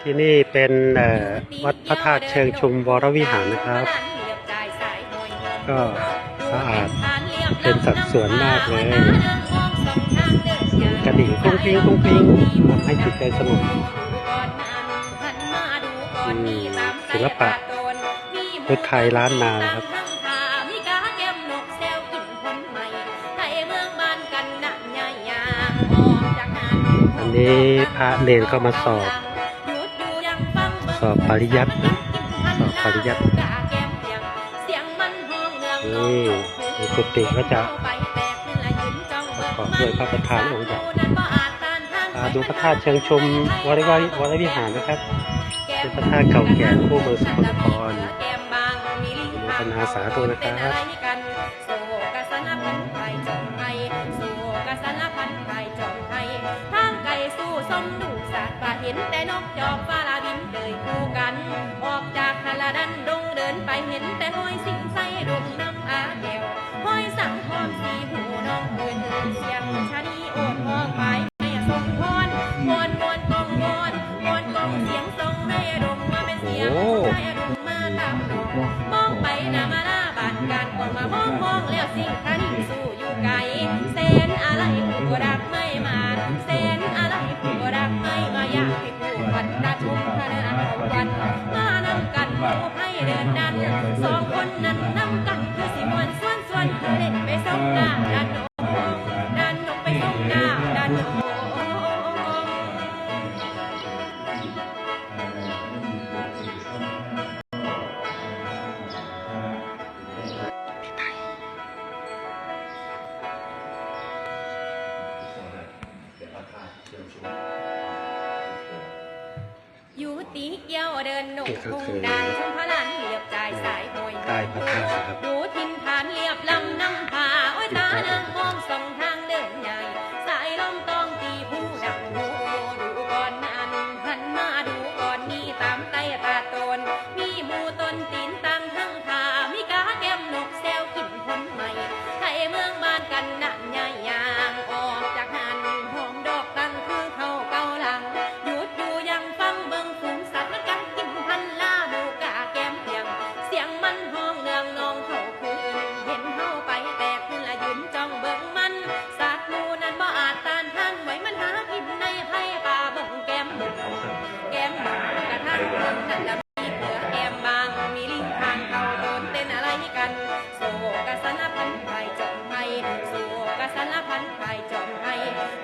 ที่นี่เป็นวัดพระธาตุเชิงชุมวรวิหารนะครับ ก็สะอาดเป็นสัดส่วนมากเลยกระดิ่งกุ้งปิ้งกุ้งปิ้งทำให้จิตใจสงบศิลปะพุทธไทยล้านนาครับอันนี้พระเนรก็มาสอบปริยัติสอบปริยัตินี่ในกุฏิก็จะประกอบด้วยพระประธานองค์ใหญ่ดูพระธาตุเชิงชุมวรวิหารนะครับเป็นพระธาตุเก่าแก่คู่เมืองสกลนครอนุโมทนาสาธุนะครับเห็นแต่นกจอกฟ้าลาบินเดยคู่กันออกจากทะเลดันดงเดินไปเห็นแต่ห้อยสิงไส้รุ่งน้ำอาแก้วห้อยสังพรสีหูน้องเงินเสียงชานีโอดห้องไปไม่สมพรมวนกองเสียงทรงในดงมาเป็นเสียงในดงมาตามดงมองไปนามาลาบานการกองมามองแล้วสิ่งคดีสู้อยู่ไกลเส้นอะไรผู้รักไม่มาเส้นอะไรผู้รักไม่มาอยากให้ผู้วันตาชมพระนางวันมานำกันผู้ให้เดินดันสองคนนั้นนำกันคือสิมวนส่วนเล่นไปส่งหน้าดันนงไปส่งหน้าดันนงอยู่ตีเกี่ยวเดินหนุ่มคงดานชมพระลานเหลียบใจสายหอยดูทินฐานเรียบลำน้ำผาโอ้ยตาเดินมองสองทางเดินใหญ่สายลมต้องตีผู้ดังหูดูก่อนนั้นหันมาดูก่อนนี่ตามไต้ตาตนมีหมูต้นตีนตั้งทั้งผามีกาแก้มนกแซวกินผลใหม่ไทยเมืองบ้านกันหนักใหญ่ยางออกจากหันหอมดอกตั้งคือเขาเกาหลังหยุดอยู่ยังฟังเบิ่งฝูงสัตว์และกันกินพันลาบูกาแก้มเพียงเสียงมันห้องเนืองนองเขาคืนเห็นเฮาไปแตกขึ้นละยืนจ้องเบิ่งมันสัตว์มูนั้นบ่อาจต้านทานไหวมันหากินในไผ่ป่าเบิ่งแก้มบุกกระทั่งเบิ่งนั่นละมีเกลือแก้มบางมีลิงทางเขาโดนเต้นอะไรกันโศกสารพันไผ่จอมไผ่โศกสารพันไผ่จอมไผ่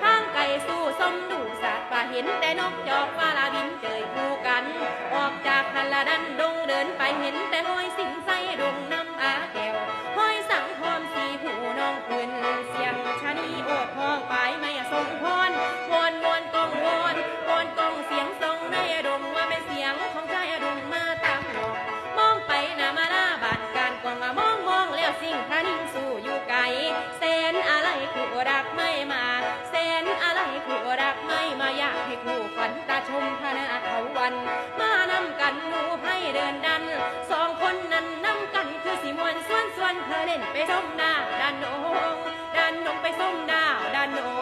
ทางไก่สู้ส้มดูสัตว์ป่าเห็นแต่นกจอกฟ้าลาบินเจยคู่กันออกจากทะเลดันดงเดินไปเห็นแต่ห้อยสิงไส้ดงน้ำอาแก้วห้อยสังพรสีหูน้องปืนเสียงชานีโอดห้องไปไม่สมพรวอนกองเสียงทรงในดงว่าเป็นเสียงของชายดงมาตามหลอกมองไปนามาลาบานการกองมามองแล้วสิ่งคนิ่งสู้อยู่ไกลเส้นอะไรผู้รักไม่มาเส้นอะไรผู้รักไม่มาอยากให้ผู้ฝันตาชมพระนาเขาวันมานำกันหนูให้เดินดันสองคนนั้นนำกันคือสิมวนส่วนเธอเล่นไปส้มหน้าดันนงไปส้มดาวดันนง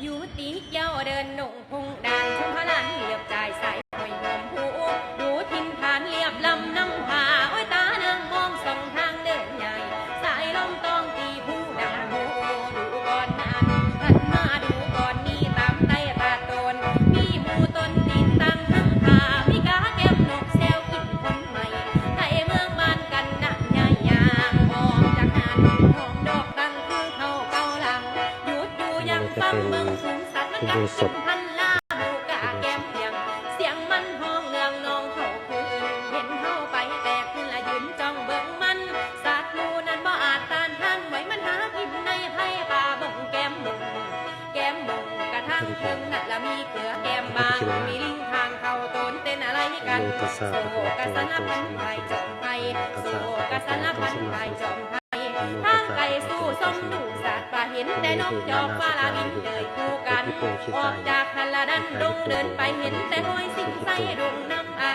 อยู่ตีเกี่ยวเดินหนุ่งพุงดานชมพระลานเหลียบใจใส่หอยหอมหูดูทินฐานเรียบลำน้ำผาโอ้ยตาเดินมองสองทางเดินใหญ่สายลมต้องตีผู้ดังหูดูก่อนนั้นหันมาดูก่อนนี่ตามไต้ตาตนมีหมูต้นตีนตั้งทั้งผามีกาแก้มนกแซวกินคนใหม่ไทยเมืองบ้านกันหนักใหญ่ยางออกจากหันหอมดอกตั้งคือเขาเกาหลังหยุดอยู่ยังฟังเมืองสูงสัตว์มันกันกินพันลาบูกาแก้มเพียงเสียงมันห้องเนืองนองเขาคืนเห็นเฮาไปแตกขึ้นละยืนจ้องเบิ่งมันสัตว์มูนั้นบ่อาจต้านทานไหวมันหากินในไผ่ป่าเบิ่งแก้มบุกกระทั่งเพิ่งนั่นละมีเกลือแก้มบางมีลิงทางเขาโตนเต้นอะไรกันโศกสารพันไผ่จอมไผ่โศกสารพันไผ่จอมไผ่ทางไก่สู้ส้มดูสัตว์ป่าเห็นแต่นกจอกฟ้าลาบินเดยคู่กัน ออกจากคันละดันดงเดินไปเห็นแต่ห้อยสิ่งใส่ดงน้ำอา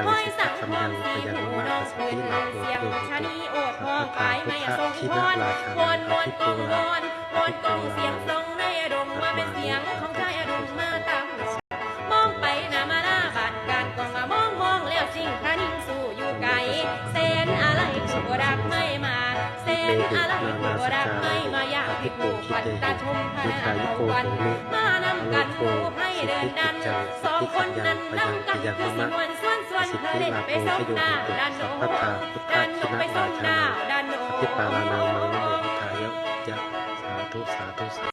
เห้อยสั่งพรสีหูน้องคืนเสียงชะนีโอดพองไปไม่ทรงพรวอนวอนกองวอนวอนกองเสียงทรงในดงมาเป็นเสียงของชายอดุลมาตามมองไปหน้ามาหน้าบาดการกองมองแล้วสิ่งพระนิ่งสู่อยู่ไกลเส้นอะไรผู้บ่รักไม่มาเส้นอะไรผู้บ่รักไม่มาอยากให้ผู้ควันตาชมพระนาเอาวันมานำกันผู้ให้เดินดันสองคนนั้นนำกันคือสิมวนส่วนเธอเล่นไปส่งดาวดันโนดันโนไปส่งดาวดันโน ทิปาลานังมังนโมพุทธายะยะสาธุสาธุสาธุ